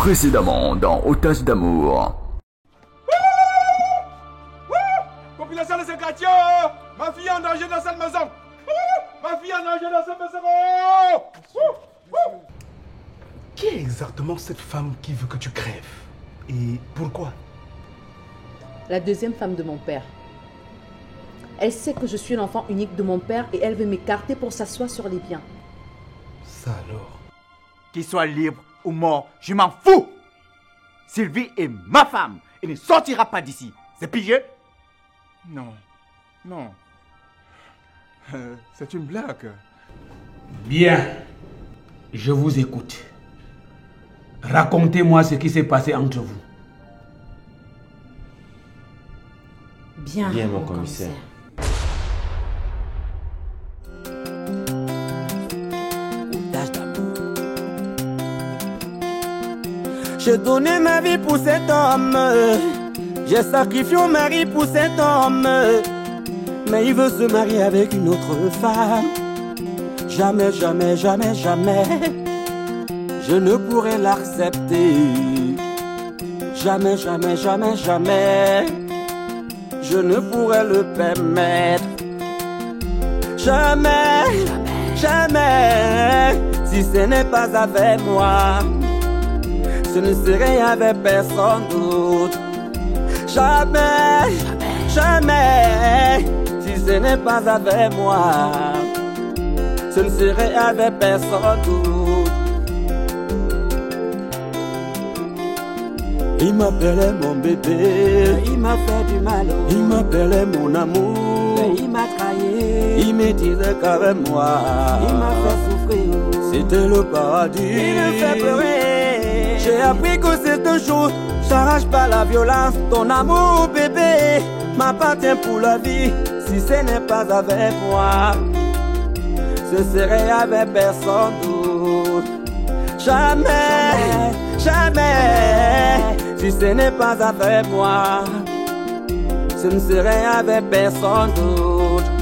Précédemment dans Otage d'amour. Population de ce quartier, ma fille est en danger dans cette maison. Ma fille est en danger dans cette maison. Qui est exactement cette femme qui veut que tu crèves? Et pourquoi? La deuxième femme de mon père. Elle sait que je suis l'enfant unique de mon père et elle veut m'écarter pour s'asseoir sur les biens. Ça alors? Qu'il soit libre ou mort, je m'en fous. Sylvie est ma femme et ne sortira pas d'ici. C'est pigé? Non, non. C'est une blague. Bien, je vous écoute. Racontez-moi ce qui s'est passé entre vous. Bien, mon commissaire. J'ai donné ma vie pour cet homme. J'ai sacrifié mon mari pour cet homme. Mais il veut se marier avec une autre femme. Jamais, jamais, jamais, jamais je ne pourrai l'accepter. Jamais, jamais, jamais, jamais je ne pourrai le permettre. Jamais, jamais, si ce n'est pas avec moi, ce ne serait avec personne d'autre. Jamais, jamais, si ce n'est pas avec moi, ce ne serait avec personne d'autre. Il m'appelait mon bébé, il m'a fait du mal. Il m'appelait mon amour, mais il m'a trahi. Il me disait qu'avec moi, il m'a fait souffrir. C'était le paradis. Il me fait pleurer. J'ai appris que c'est un jour, j'arrache pas la violence. Ton amour bébé m'appartient pour la vie. Si ce n'est pas avec moi, ce serait avec personne d'autre. Jamais, jamais, si ce n'est pas avec moi, ce ne serait avec personne d'autre.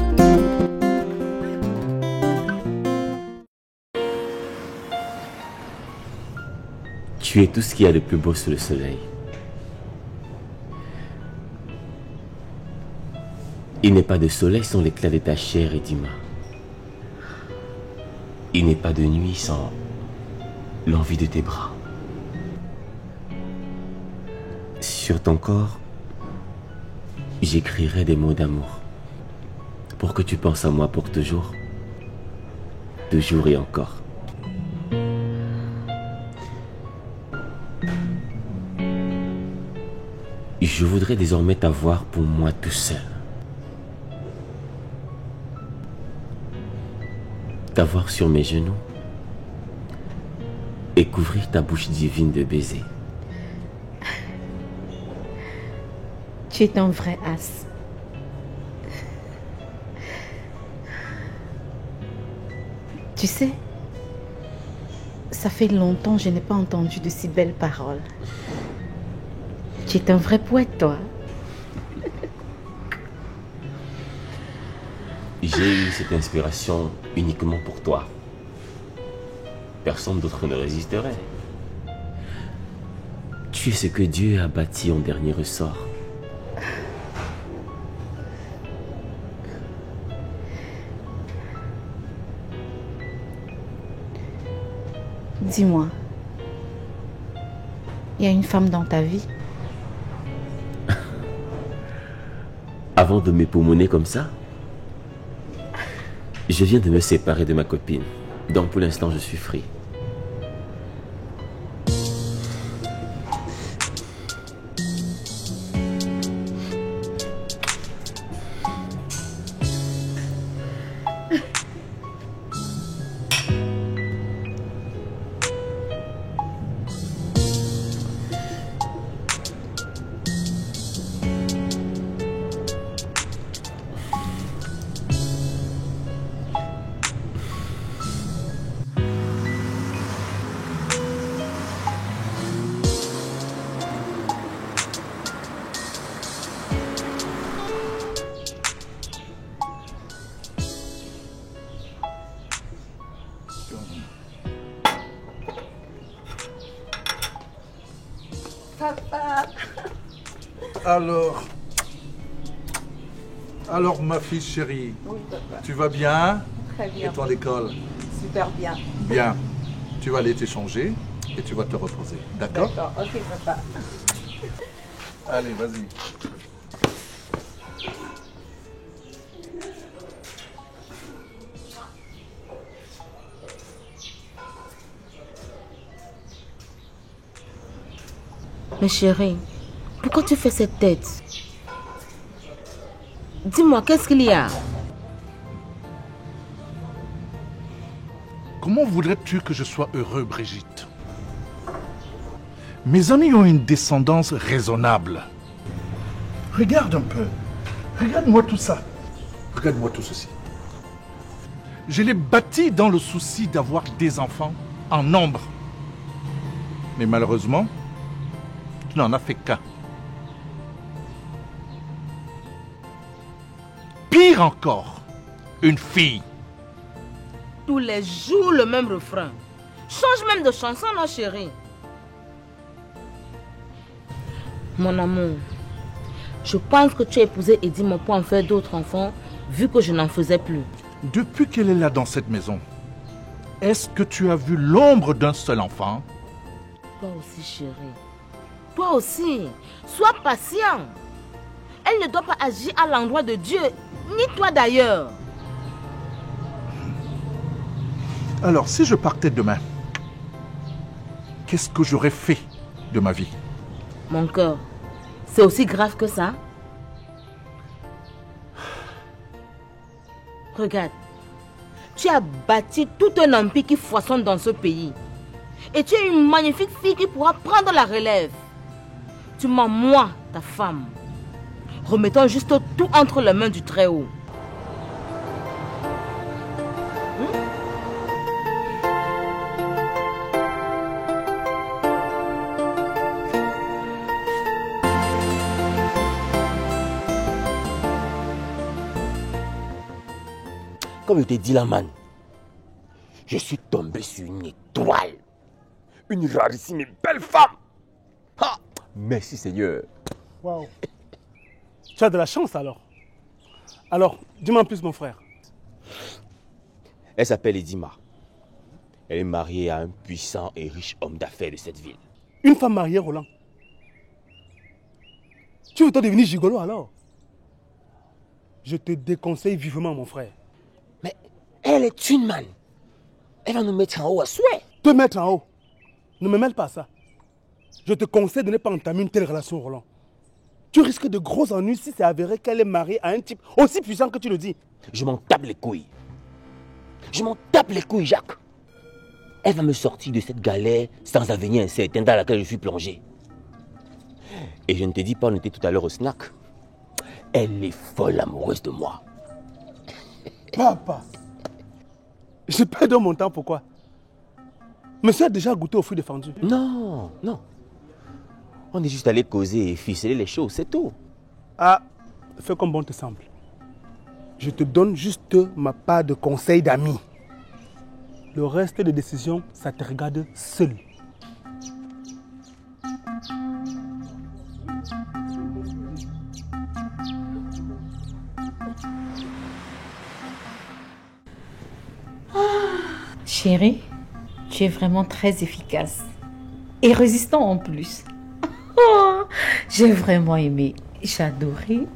Tu es tout ce qu'il y a de plus beau sous le soleil. Il n'est pas de soleil sans l'éclat de ta chair, Edima. Il n'est pas de nuit sans l'envie de tes bras. Sur ton corps, j'écrirai des mots d'amour pour que tu penses à moi pour toujours, toujours et encore. Je voudrais désormais t'avoir pour moi tout seul. T'avoir sur mes genoux et couvrir ta bouche divine de baisers. Tu es un vrai as. Tu sais, ça fait longtemps que je n'ai pas entendu de si belles paroles. Tu es un vrai poète, toi. J'ai eu cette inspiration uniquement pour toi. Personne d'autre ne résisterait. Tu es ce que Dieu a bâti en dernier ressort. Dis-moi, il y a une femme dans ta vie? Avant de m'époumoner comme ça, je viens de me séparer de ma copine. Donc pour l'instant, je suis free. Papa. Alors ma fille chérie, Oui, papa. tu vas bien? Très bien. Et toi l'école? Super bien. Bien. Tu vas aller t'échanger et tu vas te reposer. D'accord? D'accord, ok, papa. Allez, vas-y. Mais chérie, pourquoi tu fais cette tête? Dis-moi, qu'est-ce qu'il y a? Comment voudrais-tu que je sois heureux, Brigitte? Mes amis ont une descendance raisonnable. Regarde un peu. Regarde-moi tout ça. Regarde-moi tout ceci. Je l'ai bâti dans le souci d'avoir des enfants en nombre. Mais malheureusement, tu n'en as fait qu'un. Pire encore, une fille. Tous les jours, le même refrain. Change même de chanson, non, chérie. Mon amour, je pense que tu as épousé Edima pour en faire d'autres enfants, vu que je n'en faisais plus. Depuis qu'elle est là dans cette maison, est-ce que tu as vu l'ombre d'un seul enfant? Toi aussi, chérie. Toi aussi. Sois patient. Elle ne doit pas agir à l'endroit de Dieu, ni toi d'ailleurs. Alors, si je partais demain, qu'est-ce que j'aurais fait de ma vie? Mon cœur, c'est aussi grave que ça? Regarde, tu as bâti tout un empire qui foisonne dans ce pays. Et tu es une magnifique fille qui pourra prendre la relève. Tu mens moi, ta femme. Remettons juste tout entre les mains du Très-Haut. Comme je t'ai dit là, man, je suis tombé sur une étoile. Une rarissime et belle femme. Ah, merci Seigneur. Waouh. Tu as de la chance alors. Alors, dis-moi en plus mon frère. Elle s'appelle Edima. Elle est mariée à un puissant et riche homme d'affaires de cette ville. Une femme mariée, Roland. Tu veux toi devenir gigolo alors? Je te déconseille vivement mon frère. Mais elle est une man. Elle va nous mettre en haut à souhait. Te mettre en haut? Ne me mêle pas à ça. Je te conseille de ne pas entamer une telle relation, Roland. Tu risques de gros ennuis si c'est avéré qu'elle est mariée à un type aussi puissant que tu le dis. Je m'en tape les couilles. Je m'en tape les couilles, Jacques. Elle va me sortir de cette galère sans avenir incertain dans laquelle je suis plongé. Et je ne te dis pas, on était tout à l'heure au snack. Elle est folle amoureuse de moi. Papa, j'ai perdu mon temps, pourquoi? Monsieur a déjà goûté au fruit défendu. Non, non. On est juste allé causer et ficeler les choses, c'est tout. Ah, fais comme bon te semble. Je te donne juste ma part de conseil d'ami. Le reste des décisions, ça te regarde seul. Chérie, tu es vraiment très efficace. Et résistant en plus. Oh, j'ai vraiment aimé. J'ai adoré.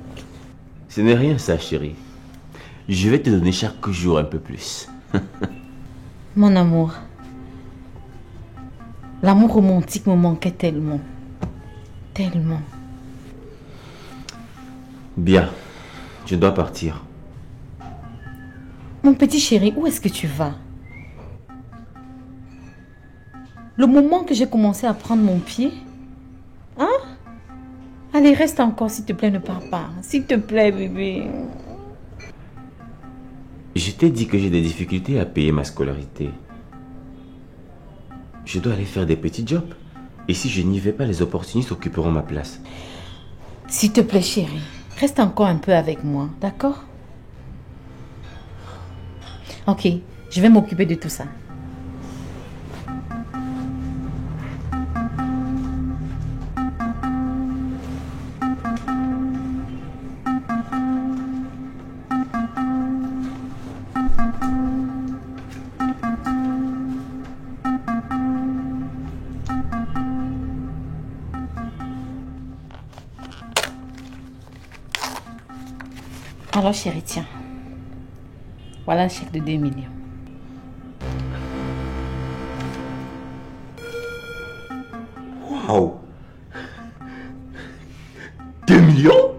Ce n'est rien ça, chérie. Je vais te donner chaque jour un peu plus. Mon amour. L'amour romantique me manquait tellement. Tellement. Bien, je dois partir. Mon petit chéri, où est-ce que tu vas? Le moment que j'ai commencé à prendre mon pied. Hein? Allez, reste encore, s'il te plaît, ne pars pas. S'il te plaît, bébé. Je t'ai dit que j'ai des difficultés à payer ma scolarité. Je dois aller faire des petits jobs. Et si je n'y vais pas, les opportunistes occuperont ma place. S'il te plaît, chérie, reste encore un peu avec moi, d'accord? Ok, je vais m'occuper de tout ça. Alors chérie, tiens. Voilà un chèque de 2 millions. Waouh! 2 millions?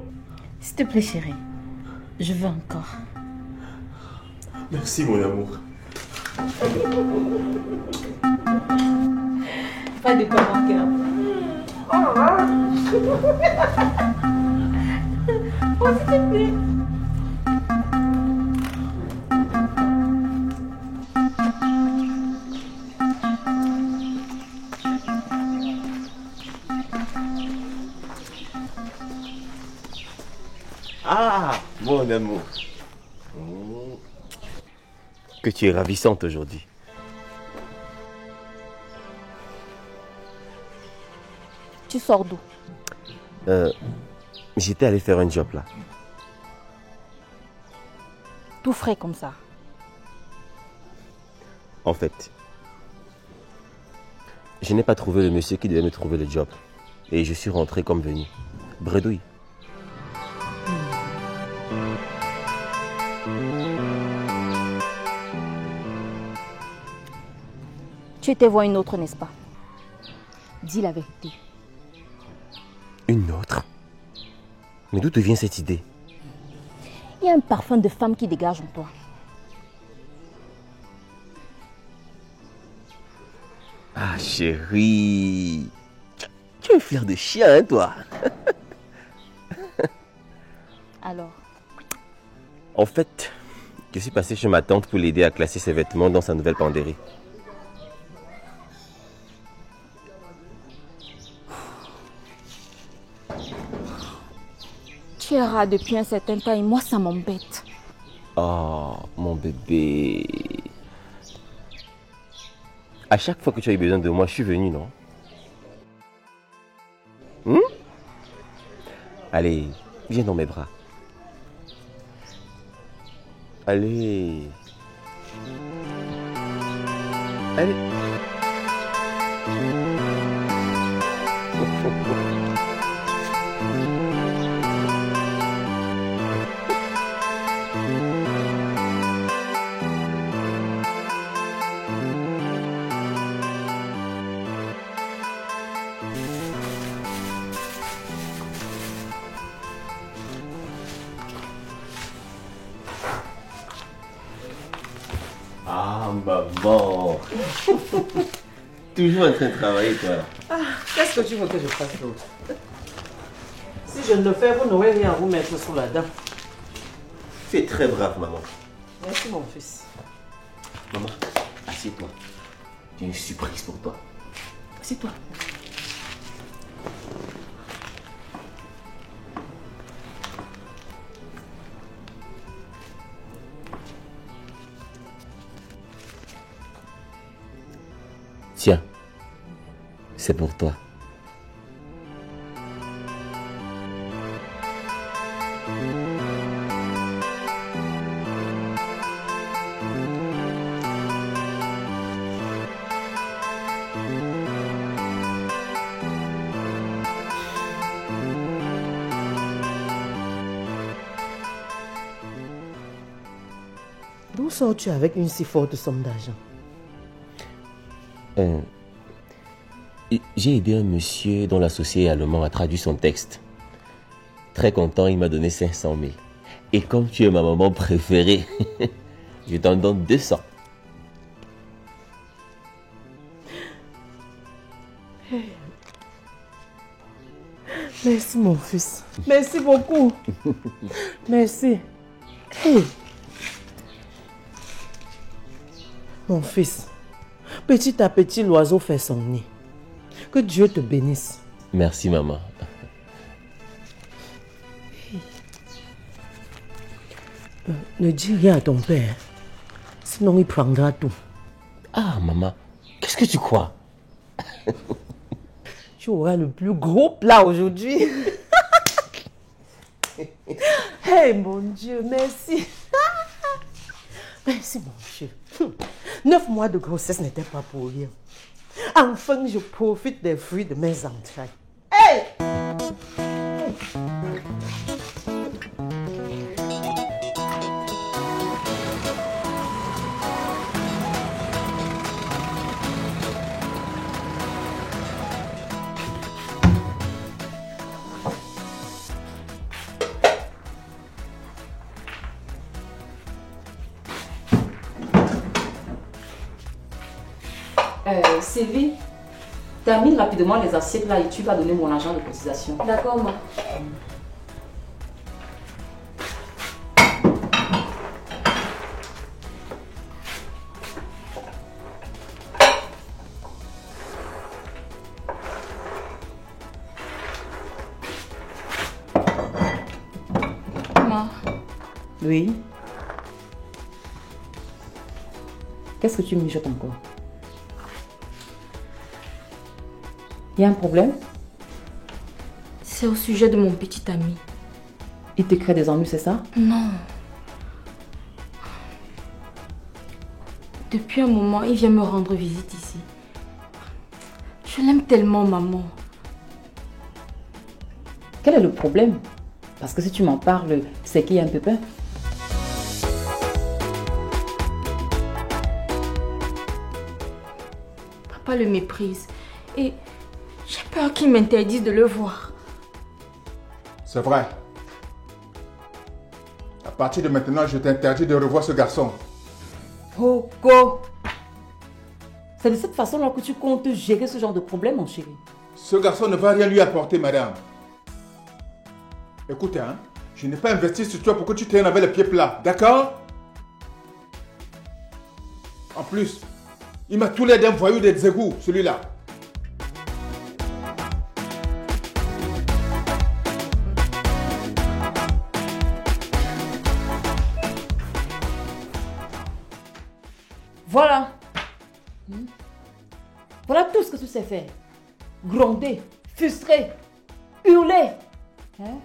S'il te plaît chérie, je veux encore. Merci mon amour. Pas de quoi mon cœur. Oh, s'il te plaît. Ah, mon amour. Que tu es ravissante aujourd'hui. Tu sors d'où? J'étais allé faire un job là. Tout frais comme ça. En fait, je n'ai pas trouvé le monsieur qui devait me trouver le job. Et je suis rentré comme venu. Bredouille. Tu étais voir une autre, n'est-ce pas? Dis la vérité. Une autre? Mais d'où te vient cette idée? Il y a un parfum de femme qui dégage en toi. Ah chérie, tu es un flair de chien, hein, toi? Alors? En fait, je suis passé chez ma tante pour l'aider à classer ses vêtements dans sa nouvelle penderie. Tu es ras depuis un certain temps et moi ça m'embête. Oh, mon bébé. À chaque fois que tu as eu besoin de moi, je suis venu, non? Allez, viens dans mes bras. Allez. Allez. Ah, maman. Toujours en train de travailler, toi. Ah, qu'est-ce que tu veux que je fasse d'autre? Si je ne le fais, vous n'aurez rien à vous mettre sous la dent. Tu es très brave, maman. Merci, mon fils. Maman, assieds-toi. J'ai une surprise pour toi. Assieds-toi. Tiens, c'est pour toi. D'où sors-tu avec une si forte somme d'argent? J'ai aidé un monsieur dont l'associé allemand a traduit son texte. Très content, il m'a donné 500 000. Et comme tu es ma maman préférée, je t'en donne 200. Merci, mon fils. Merci beaucoup. Merci. Hey. Mon fils, petit à petit, l'oiseau fait son nid. Que Dieu te bénisse. Merci, maman. Ne dis rien à ton père, sinon il prendra tout. Ah, maman, qu'est-ce que tu crois? Tu auras le plus gros plat aujourd'hui. Hey, mon Dieu, merci. Merci, mon Dieu. 9 mois de grossesse n'étaient pas pour rien. Enfin, je profite des fruits de mes entrailles. Hey! Sylvie, termine rapidement les assiettes là et tu vas donner mon argent de cotisation. D'accord, ma. Oui. Qu'est-ce que tu mijotes encore? Il y a un problème? C'est au sujet de mon petit ami. Il te crée des ennuis, c'est ça? Non. Depuis un moment, il vient me rendre visite ici. Je l'aime tellement, maman. Quel est le problème? Parce que si tu m'en parles, c'est qu'il y a un pépin. Papa le méprise. Et j'ai peur qu'il m'interdise de le voir. C'est vrai. À partir de maintenant, je t'interdis de revoir ce garçon. Coco! C'est de cette façon-là que tu comptes gérer ce genre de problème, mon chéri. Ce garçon ne va rien lui apporter, madame. Écoute, hein, je n'ai pas investi sur toi pour que tu traînes avec les pieds plats, d'accord? En plus, il m'a tous l'air d'un voyou des égouts, celui-là. Voilà. Voilà tout ce que tu sais faire. Gronder, frustrer, hurler. Hein?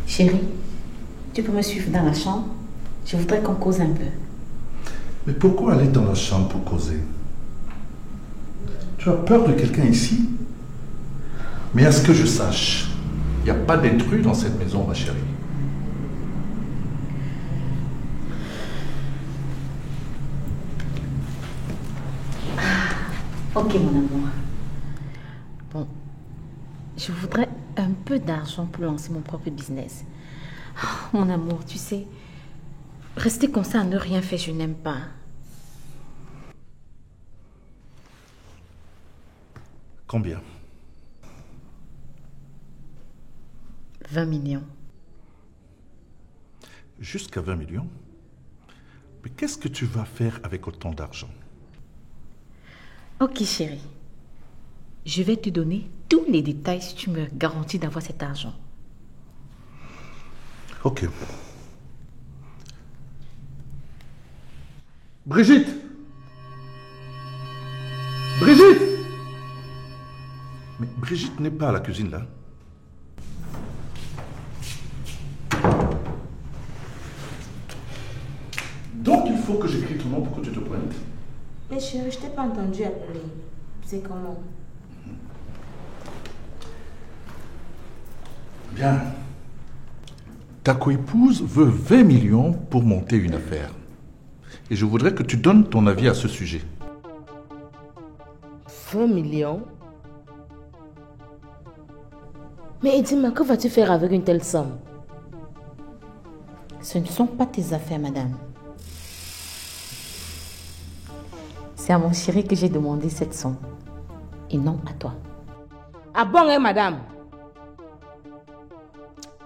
Chérie, tu peux me suivre dans la chambre? Je voudrais qu'on cause un peu. Mais pourquoi aller dans la chambre pour causer? Tu as peur de quelqu'un ici? Mais à ce que je sache, il n'y a pas d'intrus dans cette maison, ma chérie. Ok, mon amour. Bon, je voudrais un peu d'argent pour lancer mon propre business. Oh, mon amour, tu sais, rester comme ça à ne rien faire, je n'aime pas. Combien? 20 millions. Jusqu'à 20 millions? Mais qu'est-ce que tu vas faire avec autant d'argent? Ok, chérie. Je vais te donner tous les détails si tu me garantis d'avoir cet argent. Ok. Brigitte! Brigitte! Mais Brigitte n'est pas à la cuisine là. Donc il faut que j'écris ton nom pour que tu te pointes. Mais chérie, je t'ai pas entendu appeler. C'est comment? Bien. Ta coépouse veut 20 millions pour monter une affaire. Et je voudrais que tu donnes ton avis à ce sujet. 20 millions? Mais dis-moi, que vas-tu faire avec une telle somme? Ce ne sont pas tes affaires, madame. C'est à mon chéri que j'ai demandé cette somme. Et non à toi. Ah bon, hein, madame?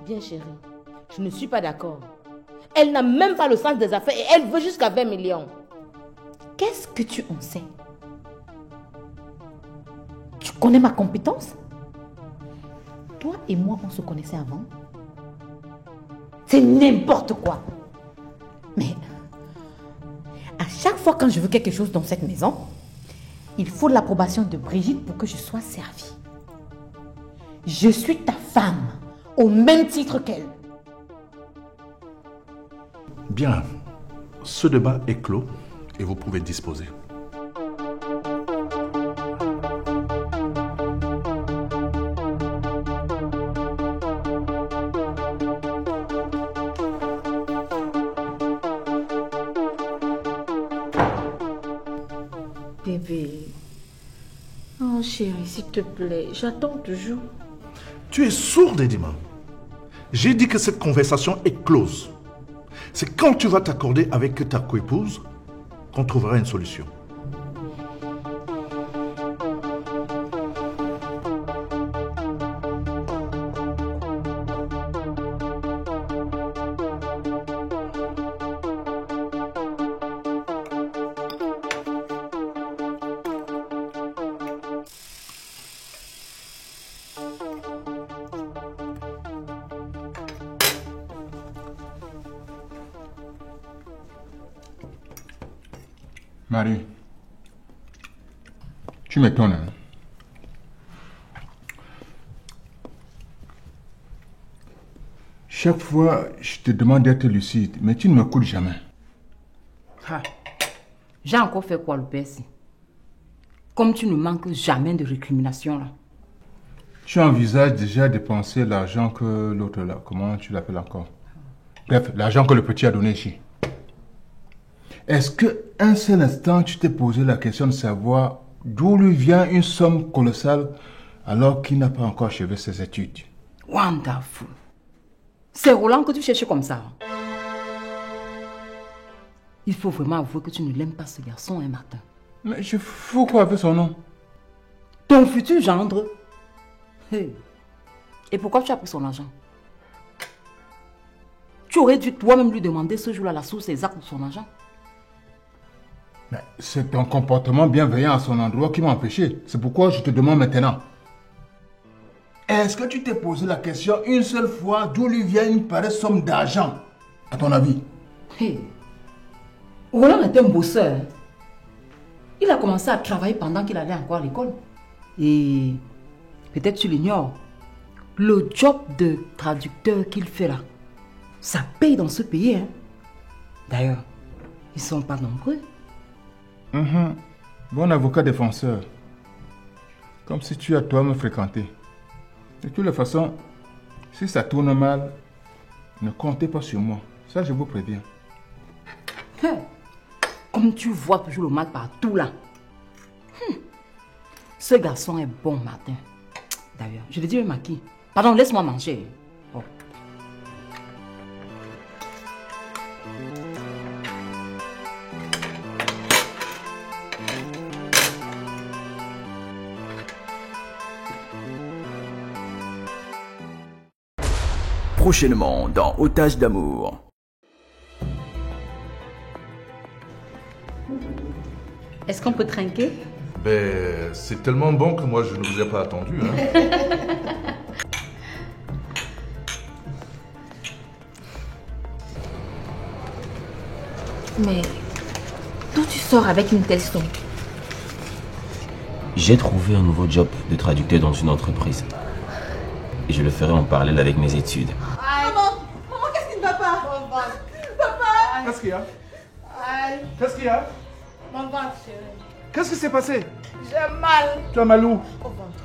Bien, chérie. Je ne suis pas d'accord. Elle n'a même pas le sens des affaires et elle veut jusqu'à 20 millions. Qu'est-ce que tu en sais? Tu connais ma compétence? Toi et moi, on se connaissait avant. C'est n'importe quoi. Mais à chaque fois quand je veux quelque chose dans cette maison, il faut l'approbation de Brigitte pour que je sois servie. Je suis ta femme, au même titre qu'elle. Bien. Ce débat est clos et vous pouvez disposer. bébé. Oh chérie, s'il te plaît, j'attends toujours. Tu es sourde, Edima. J'ai dit que cette conversation est close. C'est quand tu vas t'accorder avec ta coépouse qu'on trouvera une solution. Marie, tu m'étonnes. Hein? Chaque fois, je te demande d'être lucide, mais tu ne m'écoutes jamais. Ah. J'ai encore fait quoi le PC? Comme tu ne manques jamais de récrimination là. Tu envisages déjà dépenser l'argent que l'autre là, comment tu l'appelles encore? Bref, l'argent que le petit a donné ici. Est-ce qu'un seul instant, tu t'es posé la question de savoir d'où lui vient une somme colossale alors qu'il n'a pas encore achevé ses études? Wonderful. C'est Roland que tu cherches comme ça. Il faut vraiment avouer que tu ne l'aimes pas ce garçon, hein, Martin. Mais je fous quoi avec son nom? Ton futur gendre. Hey. Et pourquoi tu as pris son argent? Tu aurais dû toi-même lui demander ce jour-là la source exacte de son argent. Mais c'est ton comportement bienveillant à son endroit qui m'a empêché. C'est pourquoi je te demande maintenant. Est-ce que tu t'es posé la question une seule fois d'où lui vient une pareille somme d'argent, à ton avis? Hey. Roland est un bosseur. Il a commencé à travailler pendant qu'il allait encore à l'école. Et peut-être tu l'ignores. Le job de traducteur qu'il fait là, ça paye dans ce pays. Hein? D'ailleurs, ils ne sont pas nombreux. Bon avocat défenseur. Comme si tu as toi me fréquenté. De toutes les façons, si ça tourne mal, ne comptez pas sur moi. Ça, je vous préviens. Comme tu vois toujours le mal partout là. Ce garçon est bon, Martin. D'ailleurs, je le dis même à qui? Pardon, laisse-moi manger. Oh. Prochainement dans Otage d'amour. Est-ce qu'on peut trinquer? Ben, c'est tellement bon que moi je ne vous ai pas attendu. Hein. Mais d'où tu sors avec une telle somme? J'ai trouvé un nouveau job de traducteur dans une entreprise. Et je le ferai en parallèle avec mes études. Maman, qu'est-ce qui ne va pas? Papa! Qu'est-ce qu'il y a? Qu'est-ce qu'il y a? Mon ventre, chérie. Qu'est-ce qui s'est passé? J'ai mal. Tu as mal où? Au ventre.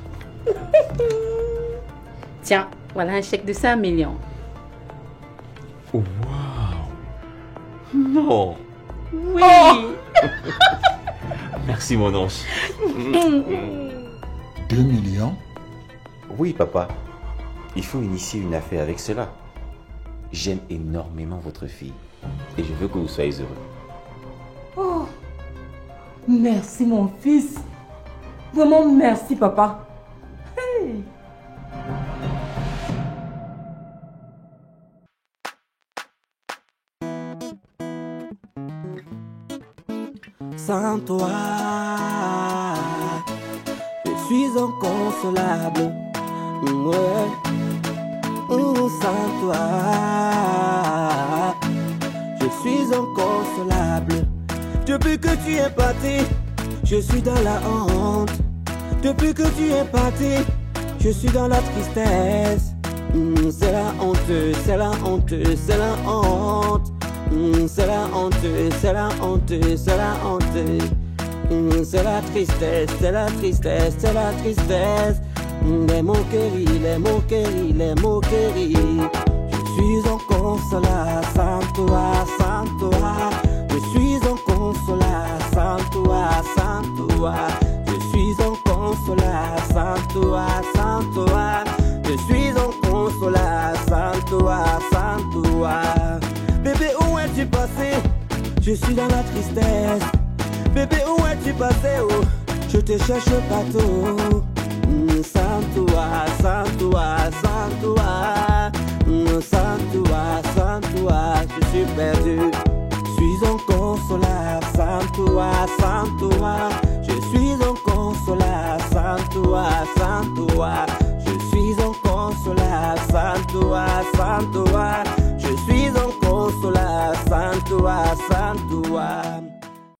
Tiens, voilà un chèque de 5 millions. Waouh! Non! Oui! Oh. Merci mon ange. 2 millions? Oui papa, il faut initier une affaire avec cela. J'aime énormément votre fille et je veux que vous soyez heureux. Oh, merci mon fils. Vraiment merci papa. Hey. Sans toi, je suis inconsolable. Ouais. Sans toi, je suis inconsolable. Depuis que tu es parti, je suis dans la honte. Depuis que tu es parti, je suis dans la tristesse. C'est la honte, c'est la honte, c'est la honte. C'est la honte, c'est la honte, c'est la honte. C'est la tristesse, c'est la tristesse, c'est la tristesse. Les moqueries, les moqueries, les moqueries. Je suis inconsolable sans toi, sans toi. Je suis inconsolable sans toi, sans toi. toi. Je suis inconsolable sans toi, sans toi. Je suis inconsolable sans toi, sans toi. Bébé, où es-tu passé? Je suis dans la tristesse. Bébé, où es-tu passé? Oh, je te cherche partout. Sans toi, sans toi, sans toi. Sans toi, sans toi, je suis perdu. Je suis inconsolable sans toi, sans toi. Je suis inconsolable sans toi, sans toi. Je suis inconsolable sans toi, sans toi. Je suis inconsolable sans toi, sans toi.